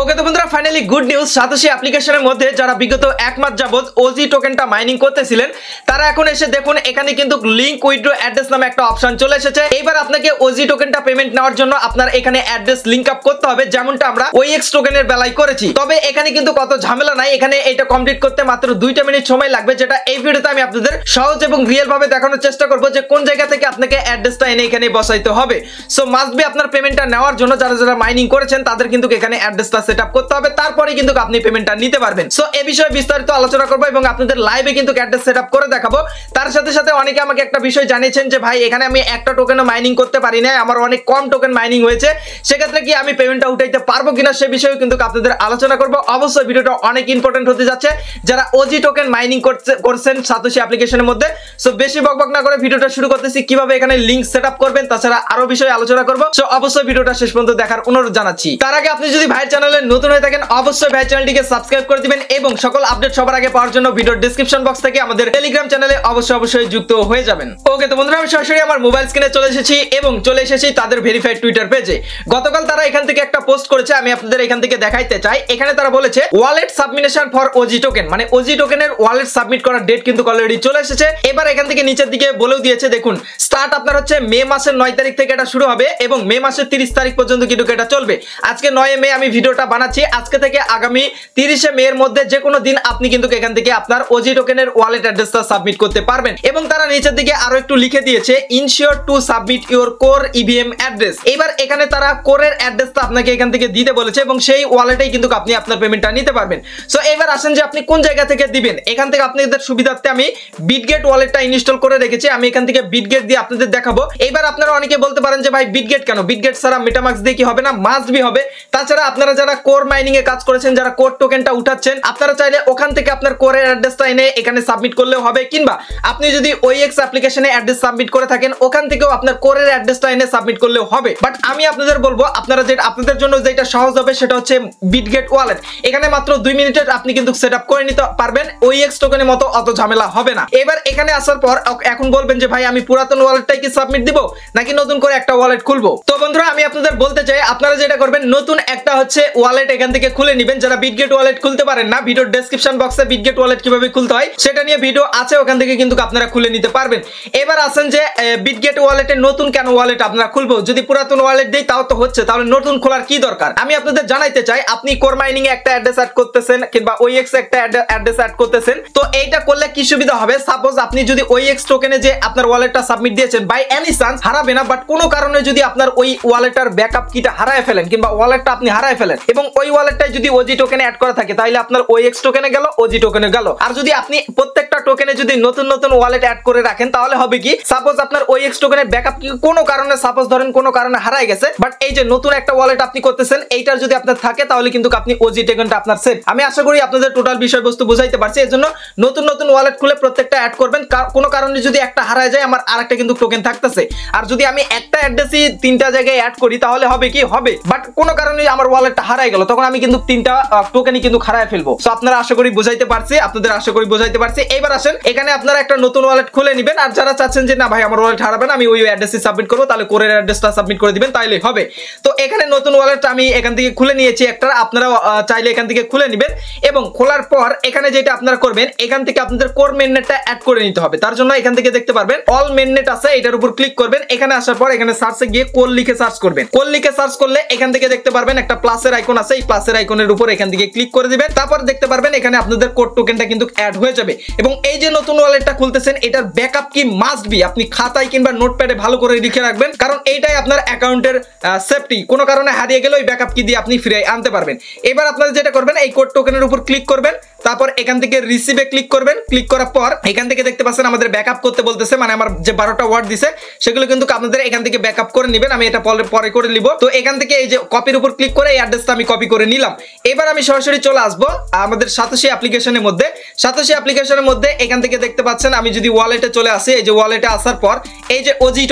ওকে তো বন্ধুরা finally good news, satoshi অ্যাপ্লিকেশনের মধ্যে যারা বিগত এক মাস যাবত ওজি টোকেনটা মাইনিং করতেছিলেন তারা এখন এসে দেখুন এখানে কিন্তু লিংক উইথড্র অ্যাড্রেস নামে একটা অপশন চলে এসেছে। এবার আপনাকে ওজি টোকেনটা পেমেন্ট নেওয়ার জন্য আপনার এখানে অ্যাড্রেস লিংক আপ করতে হবে, যেমনটা আমরা ওএক্স টোকেনের বেলায় করেছি। তবে এখানে কিন্তু কত ঝামেলা নাই, এখানে এটা কমপ্লিট করতে মাত্র 2টা মিনিট সময় লাগবে, যেটা এই ভিডিওতে আমি আপনাদের সহজ এবং রিয়েল ভাবে দেখানোর চেষ্টা করব যে কোন জায়গা থেকে আপনাকে অ্যাড্রেসটা এনে এখানে বসাইতে হবে। সো মাস্ট বি আপনার পেমেন্টটা নেওয়ার জন্য যারা যারা মাইনিং করেছেন তাদের কিন্তু এখানে অ্যাড্রেসটা সেটআপ করতে হবে, তারপরে কিন্তু আপনি পেমেন্টটা নিতে পারবেন। সো এই বিষয়ে বিস্তারিত আলোচনা করব এবং আপনাদের লাইভে কিন্তু অ্যাড্রেস সেটআপ করে দেখাবো। তার সাথে সাথে অনেকে আমাকে একটা বিষয় জানিয়েছেন যে ভাই এখানে আমি একটা টোকেনও মাইনিং করতে পারি না, আমার অনেক কম টোকেন মাইনিং হয়েছে, সেক্ষেত্রে কি আমি পেমেন্টটা উঠাইতে পারবো কিনা সে বিষয়ে কিন্তু আপনাদের আলোচনা করব। অবশ্যই ভিডিওটা অনেক ইম্পর্টেন্ট হতে যাচ্ছে যারা ওজি টোকেন মাইনিং করছেন সাতোশি অ্যাপ্লিকেশনের মধ্যে। সো বেশি বকবক না করে ভিডিওটা শুরু করতেছি, কিভাবে এখানে লিংক সেটআপ করবেন, তাছাড়া আরো বিষয়ে আলোচনা করব। সো অবশ্যই ভিডিওটা শেষ পর্যন্ত দেখার অনুরোধ জানাচ্ছি। তার আগে আপনি যদি ভাইয়ের চ্যানেলে নতুন হয়ে থাকেন অবশ্যই ভাইয়ের চ্যানেলটিকে সাবস্ক্রাইব করে দিবেন এবং সকল আপডেট সবার আগে পাওয়ার জন্য ভিডিওর ডেসক্রিপশন বক্স থেকে আমাদের টেলিগ্রাম চ্যানেলে অবশ্যই যুক্ত হয়ে যাবেন। ওকে তো বন্ধুরা আমি সরাসরি আমার মোবাইল স্ক্রিনে চলে এসেছি এবং চলে এসেছি তাদের ভেরিফাইড টুইটার পেজে। গতকাল তারা এখান থেকে একটা পোস্ট করেছে, আমি আপনাদের এখান থেকে দেখাইতে চাই। এখানে তারা বলেছে wallet submission for OG token, মানে ওজি টোকেনের ওয়ালেট সাবমিট করার ডেট কিন্তু অলরেডি চলে এসেছে। এবার এখান থেকে নিচের দিকে বলেও দিয়েছে, দেখুন স্টার্ট আপনার হচ্ছে মে মাসের 9 তারিখ থেকে এটা শুরু হবে এবং মে মাসের 30 তারিখ পর্যন্ত কিন্তু এটা চলবে। আজকে 9 মে আমি ভিডিওটা বানাচ্ছি, আজকে থেকে আগামী 30 মে এর মধ্যে যে কোনো দিন আপনি কিন্তু এখান থেকে আপনার ওজি টোকেনের ওয়ালেট অ্যাড্রেসটা সাবমিট করতে পারবেন। এবং তারা নিচের দিকে আরো একটু লিখে দিয়েছে ensure to submit your core EVM address. এবার এখানে তারা কোরের অ্যাড্রেসটা আপনাকে এখান থেকে দিতে বলেছে এবং সেই ওয়ালেটেই কিন্তু আপনি আপনার পেমেন্টটা নিতে পারবেন। সো এবার আসেন যে আপনি কোন জায়গা থেকে দিবেন। এখান থেকে আপনাদের সুবিধার্থে আমি বিটগেট ওয়ালেটটা ইনস্টল করে রেখেছি, আমি এখান থেকে বিটগেট দিয়ে আপনাদের দেখাবো। এবার আপনারা অনেকে বলতে পারেন যে ভাই বিটগেট কেন, বিটগেট ছাড়া মেটামাস্ক দিয়ে কি হবে না? মাস্ট বি হবে। তাছাড়া আপনারা যারা কোর মাইনিং এ কাজ করেছেন, যারা কোর টোকেনটা উঠাচ্ছেন, আপনারা চাইলে ওখান থেকে আপনার কোরের অ্যাড্রেসটা এনে এখানে সাবমিট করলেও হবে, কিংবা আপনি যদি ওএক্স অ্যাপ্লিকেশনে অ্যাড্রেস সাবমিট করে থাকেন ওখান থেকেও আপনার কোরের অ্যাড্রেসটা এনে সাবমিট করলেও হবে। বাট আমি আপনাদের বলবো আপনারা যেটা আপনাদের জন্য যেটা সহজ হবে সেটা হচ্ছে বিটগেট ওয়ালেট। এখানে মাত্র 2 মিনিটে আপনি কিন্তু সেটআপ করে নিতে পারবেন, ওএক্স টোকেনের মতো অত ঝামেলা হবে না। এবার এখানে আসার পর এখন বলবেন যে ভাই আমি পুরাতন ওয়ালেটটাই কি সাবমিট দিব নাকি নতুন করে একটা ওয়ালেট খুলবো? তো বন্ধুরা আমি আপনাদের বলতে চাই আপনারা যেটা করবেন নতুন একটা হচ্ছে ওয়ালেট এখান থেকে খুলে নেবেন। যারা বিটগেট ওয়ালেট খুলতে পারেন না, ভিডিওর ডেসক্রিপশন বক্সে বিটগেট ওয়ালেট কিভাবে খুলতে হয় সেটা নিয়ে ভিডিও আছে, ওখান থেকে কিন্তু আপনারা খুলে নিতে পারবেন। এবার আসেন যে বিটগেট ওয়ালেটে নতুন কেন ওয়ালেট আপনারা খুলবো, যদি পুরাতন ওয়ালেট দেই তাও তো হচ্ছে, তাহলে নতুন খোলার কি দরকার? আমি আপনাদের জানাইতে চাই আপনি কোর মাইনিং এ একটা অ্যাড্রেস অ্যাড করতেছেন কিংবা ওএক্স একটা অ্যাড্রেস অ্যাড করতেছেন, তো এইটা করলে কি সুবিধা হবে? সাপোজ আপনি যদি ওএক্স টোকেনে যে আপনার ওয়ালেটটা সাবমিট দিয়েছেন বাই এনি চান্স হারাবে না, বাট কোনো কারণে যদি আপনার ওই ওয়ালেটটার ব্যাকআপ কিটা হারায় ফেলেন কিংবা ওয়ালেটটা আপনি হারায় ফেলেন এবং ওই ওয়ালেটটাই যদি ওজি টোকেনে অ্যাড করা থাকে তাহলে আপনার ওএক্স টোকেনে গেল, ওজি টোকেনে গেল। আর যদি আপনি প্রত্যেকটা টোকেনে যদি নতুন নতুন ওয়ালেট অ্যাড করে রাখেন তাহলে হবে কি, সাপোজ আপনার ওএক্স টোকেনের ব্যাকআপ কি কোনো কারণে সাপোজ ধরেন কোনো কারণে হারায় গেছে, বাট এই যে নতুন একটা ওয়ালেট আপনি করতেছেন এইটার যদি আপনার থাকে তাহলে কিন্তু আপনি ওজি টোকেনটা আপনার সেভ। আমি আশা করি আপনাদের টোটাল বিষয়বস্তু বুঝাইতে পারছি। এজন্য নতুন নতুন ওয়ালেট খুলে প্রত্যেকটা অ্যাড করবেন, কোনো কারণে যদি একটা হারায় যায় আমার আরেকটা কিন্তু টোকেন থাকতেছে। আর যদি আমি একটা অ্যাড্রেসই 3টা জায়গায় অ্যাড করি তাহলে হবে কি, হবে বাট কোনো কারণে আমার ওয়ালেটটা হারায় গেল তখন আমি কিন্তু 3টা টোকেনই কিন্তু হারায় ফেলবো। সো আপনারা আশা করি বুঝাইতে পারছি, আপনাদের আশা করি বুঝাইতে পারছি। এবার আসেন এখানে আপনারা একটা নতুন ওয়ালেট খুলে নেবেন, আর যারা চাচ্ছেন যে না ভাই আমার ওয়ালেট হারাবে না আমি ওই অ্যাড্রেসে সাবমিট করবো, তাহলে কোরের অ্যাড্রেসটা সাবমিট করে দিবেন তাইলে হবে। তো এখানে নতুন ওয়ালেটটা আমি এখান থেকে খুলে নিয়েছি একটা, আপনারা চাইলে এখান থেকে খুলে নেবেন এবং খোলার পর এখানে যেটা আপনারা করবেন এখান থেকে আপনাদের কোর মেইননেটটা অ্যাড করে নিতে হবে। তার জন্য এখান থেকে দেখতে পারবেন অল মেইননেট আছে, এটার উপর ক্লিক করবেন। এখানে আসার পর এখানে সার্চে গিয়ে কোর লিখে সার্চ করবেন। কোর লিখে সার্চ করলে এখান থেকে দেখতে পারবেন একটা প্লাসের আইকন আছে, এই প্লাসের আইকনের উপর এখান থেকে ক্লিক করে দিবেন। তারপর দেখতে পারবেন এখানে আপনাদের কোড টোকেনটা কিন্তু অ্যাড হয়ে যাবে। এবং এই যে নতুন ওয়ালেটটা খুলতেছেন এটার ব্যাকআপ কি মাস্ট বি আপনি খাতায় কিংবা নোটপ্যাডে ভালো করে লিখে রাখবেন, কারণ এইটাই আপনার অ্যাকাউন্টের সেফটি। কোনো কারণে হারিয়ে গেলে ওই ব্যাকআপ কি দিয়ে আপনি ফিরে আনতে পারবেন। এবার আপনারা যেটা করবেন এই কোড টোকেনের উপর ক্লিক করবেন, তারপর এখান থেকে রিসিভে ক্লিক করবেন। ক্লিক করার পর এখান থেকে দেখতে পাচ্ছেন আমাদের ব্যাকআপ করতে বলতেছে, মানে আমার যে 12টা ওয়ার্ড দিছে সেগুলো কিন্তু আপনাদের এখান থেকে ব্যাকআপ করে নেবেন। আমি এটা পরে করে নিব। তো এখান থেকে এই যে কপির উপর ক্লিক করে এই অ্যাড্রেসটা আমি কপি করে নিলাম। এবার আমি সরাসরি চলে আসবো আমাদের সাতোশি অ্যাপ্লিকেশনের মধ্যে। সাতোশি অ্যাপ্লিকেশনের মধ্যে এখান থেকে দেখতে পাচ্ছেন আমি যদি ওয়ালেটে চলে আসি, এই যে ওয়ালেটে আসার পর এই যে ওজি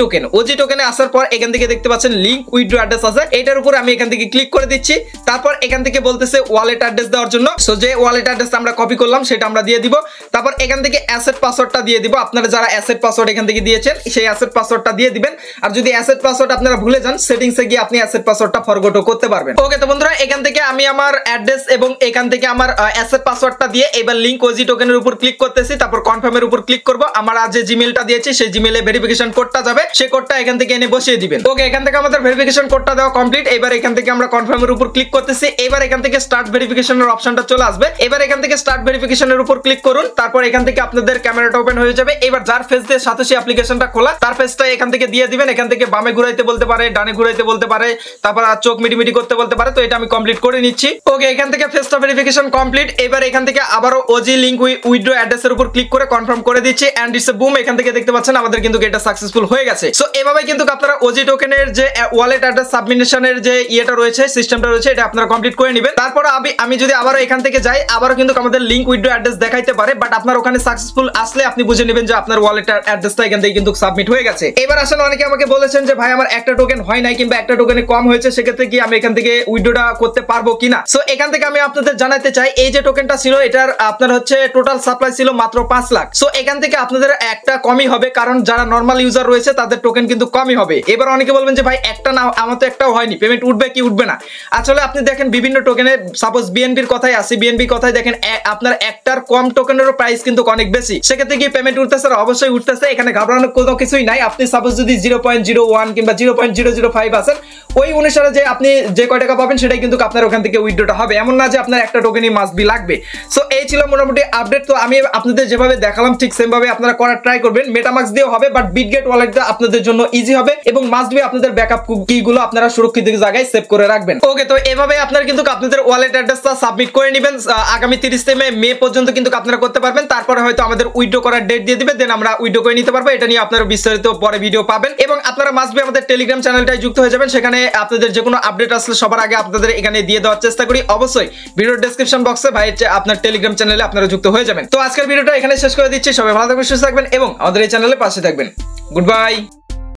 টোকেনে আসার পর এখান থেকে দেখতে পাচ্ছেন লিংক উইথড্র অ্যাড্রেস আছে, এটার উপর আমি এখান থেকে ক্লিক করে দিচ্ছি। তারপর এখান থেকে বলতেছে ওয়ালেট অ্যাড্রেস দেওয়ার জন্য। সো যে ওয়ালেট অ্যাড্রেস আমরা কপি করলাম সেটা আমরা দিয়ে দিব। তারপর এখান থেকে অ্যাসেট পাসওয়ার্ডটা দিয়ে দিব। আপনারা যারা অ্যাসেট পাসওয়ার্ড এখান থেকে দিয়েছেন সেই অ্যাসেট পাসওয়ার্ডটা দিয়ে দিবেন। আর যদি অ্যাসেট পাসওয়ার্ড আপনারা ভুলে যান সেটিংসে গিয়ে আপনি অ্যাসেট পাসওয়ার্ডটা ফরগটও করতে পারবেন। ওকে, তো বন্ধুরা এখান থেকে আমি আমার অ্যাড্রেস এবং এখান থেকে আমার অ্যাসেট পাসওয়ার্ডটা দিয়ে এবার লিংক ওজি টোকেনের উপর ক্লিক করতেছি। তারপর কনফার্মের উপর ক্লিক করব। আমার আজ যে জিমেইলটা দিয়েছি সেই জিমেইলে ভেরিফিকেশন কোডটা যাবে, সেই কোডটা এখান থেকে এনে বসিয়ে দিবেন। ওকে, এখান থেকে আমাদের ভেরিফিকেশন কোডটা দেওয়া কমপ্লিট। এবার এখান থেকে আমরা কনফার্মের উপর ক্লিক করতেছি। এবার এখান থেকে স্টার্ট ভেরিফিকেশনের অপশনটা চলে আসবে। এবার এখান থেকে স্টার্ট ভেরিফিকেশনের উপর ক্লিক করুন। তারপর এখান থেকে আপনাদের ক্যামেরাটা ওপেন হয়ে যাবে। এবার যার ফেস দিয়ে সাতোশি অ্যাপ্লিকেশনটা খোলা তার ফেসটা এখান থেকে দিয়ে দিবেন। এখান থেকে বামে ঘুরাইতে বলতে পারে, ডানে ঘুরাইতে বলতে পারে, তারপর চোখ মিটিমিটি করতে বলতে পারে। তো এটা আমি কমপ্লিট করে নিচ্ছি। ওকে, এখান থেকে ফেসটা ভেরিফিকেশন কমপ্লিট। এবার এখান থেকে আবারও ওজি লিংক উইথড্র অ্যাড্রেসের উপর ক্লিক করে কনফার্ম করে দিচ্ছি এন্ড ইটস এ বুম। এখান থেকে দেখতে পাচ্ছেন আমাদের কিন্তু এটা সাকসেসফুল হয়ে গেছে। সো এভাবে কিন্তু আপনারা ওজি টোকেনের যে ওয়ালেট অ্যাড্রেস সাবমিশনের যে ইয়েটা রয়েছে, সিস্টেমটা রয়েছে, এটা আপনারা কমপ্লিট করে নেবেন। তারপর আমি যদি আবারও এখান থেকে যাই, আবারও কিন্তু আমাদের লিংক উইথড্র অ্যাড্রেস দেখাইতে পারে, বাট আপনার ওখানে সাকসেসফুল আসলে আপনি বুঝে নেবেন যে আপনার ওয়ালেটের অ্যাড্রেসটা এখান থেকে কিন্তু সাবমিট হয়ে গেছে। এবার আসলে অনেকে আমাকে বলেছেন যে ভাই আমার একটা টোকেন হয় নাই কিংবা একটা টোকেনে কম হয়েছে, সেক্ষেত্রে কি আমি এখান থেকে উইথড্রটা করতে পারবো কিনা। সো এখান থেকে আমি আপনাদের জানাতে চাই, এই যে টোকেনটা ছিল এটার আপনার হচ্ছে টোটাল সাপ্লাই ছিল মাত্র 5 লাখ। সো এখান থেকে আপনাদের একটা কমই হবে, কারণ যারা নরমাল ইউজার রয়েছে তাদের টোকেন কিন্তু কমই হবে। এবার অনেকে বলবেন যে ভাই একটা না, আমার তো একটাও হয়নি, পেমেন্ট উঠবে কি উঠবে না। আসলে আপনি দেখেন বিভিন্ন টোকেনে, সাপোজ বিএনবির কথাই আসি, বিএনবির কথাই দেখেন আপনার একটার কম টোকেনেরও প্রাইস কিন্তু অনেক বেশি। সেক্ষেত্রে কি পেমেন্ট উঠতেছে? অবশ্যই উঠতেছে, এখানে ঘাবড়ানোর কোনো কিছুই নাই। আপনি সাপোজ যদি 0.01 কিংবা 0.005 আছেন, ওই অনুসারে যে আপনি যে কয় টাকা পাবেন সেটাই কিন্তু আপনার ওখান থেকে উইথড্রটা হবে। এমন না যে আপনার একটা টোকেনই মাস্ট বি লাগবে। সো এই ছিল মোটামুটি আপডেট। তো আমি আপনাদের যেভাবে দেখালাম ঠিক সেম ভাবে আপনারা করার ট্রাই করবেন। মেটামাক্স দিয়েও হবে, বাট বিটগেট ওয়ালেটটা আপনাদের জন্য ইজি হবে এবং মাস্ট বি আপনাদের ব্যাকআপ কি গুলো আপনারা সুরক্ষিত জায়গায় সেভ করে রাখবেন। ওকে, তো এভাবে আপনারা কিন্তু আপনাদের ওয়ালেট অ্যাড্রেসটা সাবমিট করে নেবেন। আগামী 30 মে পর্যন্ত কিন্তু আপনারা করতে পারবেন। তারপরে হয়তো আমাদের উইথড্র করার ডেট দিয়ে দিবে, দেন আমরা উইথড্র করে নিতে পারবো। এটা নিয়ে আপনারা বিস্তারিত পরে ভিডিও পাবেন এবং আপনারা মাস্ট বি আমাদের টেলিগ্রাম চ্যানেলটায় যুক্ত হয়ে যাবেন। সেখানে আপনাদের যে কোনো আপডেট আসলে সবার আগে আপনাদের এখানে দিয়ে দেওয়ার চেষ্টা করি। অবশ্যই ভিডিওর ডেসক্রিপশন বক্সে ভাই আপনার টেলিগ্রাম চ্যানেলে আপনারা যুক্ত হয়ে যাবেন। তো আজকের ভিডিওটা এখানে শেষ করে দিচ্ছি। সবাই ভালো থাকবেন, সুস্থ থাকবেন এবং আমাদের এই চ্যানেলে পাশে থাকবেন। Good bye.